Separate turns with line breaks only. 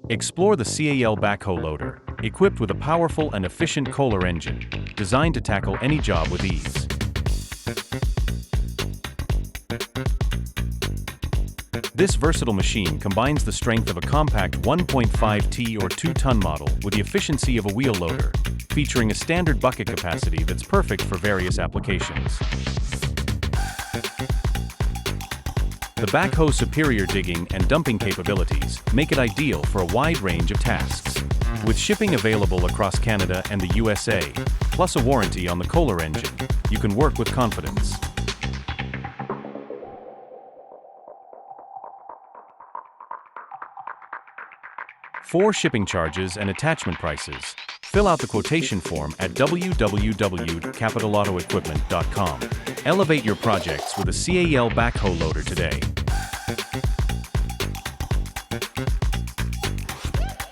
Explore the CAEL Backhoe Loader, equipped with a powerful and efficient Kohler engine, designed to tackle any job with ease. This versatile machine combines the strength of a compact 1.5T or 2-ton model with the efficiency of a wheel loader, featuring a standard bucket capacity that's perfect for various applications. The Backhoe's superior digging and dumping capabilities make it ideal for a wide range of tasks. With shipping available across Canada and the USA, plus a warranty on the Kohler engine, you can work with confidence. For shipping charges and attachment prices, fill out the quotation form at www.capitalautoequipment.com. Elevate your projects with a CAEL Backhoe Loader today.